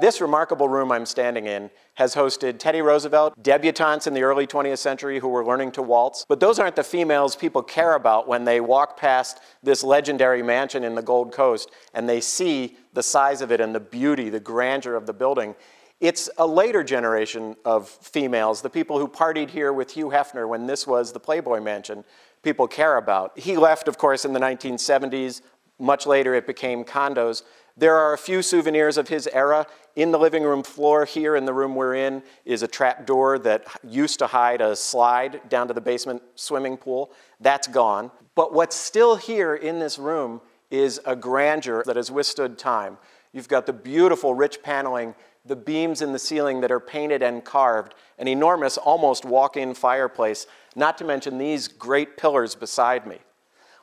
This remarkable room I'm standing in has hosted Teddy Roosevelt, debutantes in the early 20th century who were learning to waltz. But those aren't the females people care about when they walk past this legendary mansion in the Gold Coast and they see the size of it and the beauty, the grandeur of the building. It's a later generation of females, the people who partied here with Hugh Hefner when this was the Playboy mansion, people care about. He left, of course, in the 1970s. Much later, it became condos. There are a few souvenirs of his era. In the living room floor here in the room we're in is a trap door that used to hide a slide down to the basement swimming pool. That's gone. But what's still here in this room is a grandeur that has withstood time. You've got the beautiful rich paneling, the beams in the ceiling that are painted and carved, an enormous, almost walk-in fireplace, not to mention these great pillars beside me.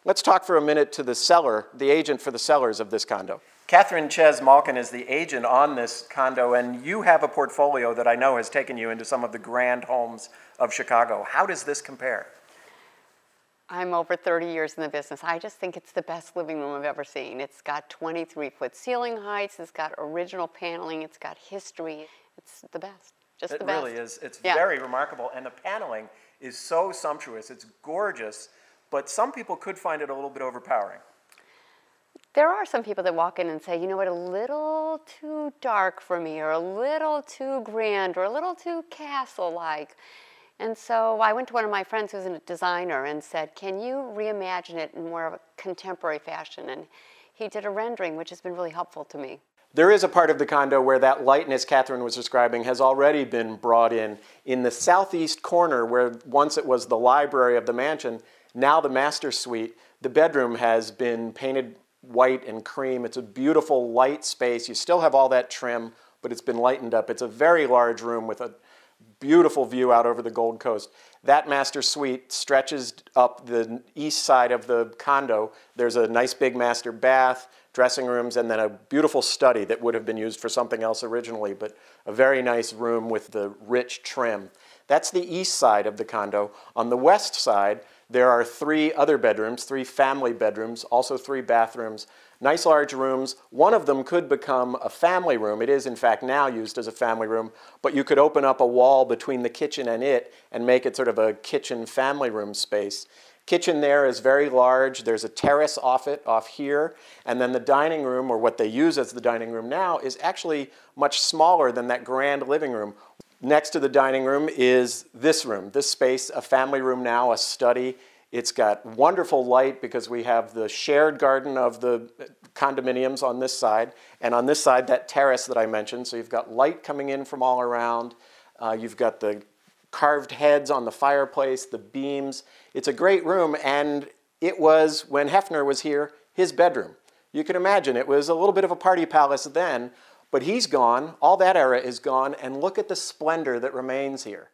Let's talk for a minute to the seller, the agent for the sellers of this condo. Catherine Ches Malkin is the agent on this condo, and you have a portfolio that I know has taken you into some of the grand homes of Chicago. How does this compare? I'm over 30 years in the business. I just think it's the best living room I've ever seen. It's got 23-foot ceiling heights, it's got original paneling, it's got history. It's the best, just the best. It really is. It's very remarkable, and the paneling is so sumptuous. It's gorgeous, but some people could find it a little bit overpowering. There are some people that walk in and say, you know what, a little too dark for me, or a little too grand, or a little too castle-like. And so I went to one of my friends who's a designer and said, can you reimagine it in more of a contemporary fashion? And he did a rendering, which has been really helpful to me. There is a part of the condo where that lightness Catherine was describing has already been brought in. In the southeast corner, where once it was the library of the mansion, now the master suite, the bedroom has been painted white and cream. It's a beautiful light space. You still have all that trim, but it's been lightened up. It's a very large room with a beautiful view out over the Gold Coast. That master suite stretches up the east side of the condo. There's a nice big master bath, dressing rooms, and then a beautiful study that would have been used for something else originally, but a very nice room with the rich trim. That's the east side of the condo. On the west side, there are 3 other bedrooms, 3 family bedrooms, also 3 bathrooms, nice large rooms. One of them could become a family room. It is, in fact, now used as a family room, but you could open up a wall between the kitchen and it and make it sort of a kitchen family room space. Kitchen there is very large. There's a terrace off it, off here, and then the dining room, or what they use as the dining room now, is actually much smaller than that grand living room. Next to the dining room is this room, this space, a family room now, a study. It's got wonderful light because we have the shared garden of the condominiums on this side, and on this side, that terrace that I mentioned. So you've got light coming in from all around. You've got the carved heads on the fireplace, the beams. It's a great room, and it was, when Hefner was here, his bedroom. You can imagine it was a little bit of a party palace then, but he's gone, all that era is gone, and look at the splendor that remains here.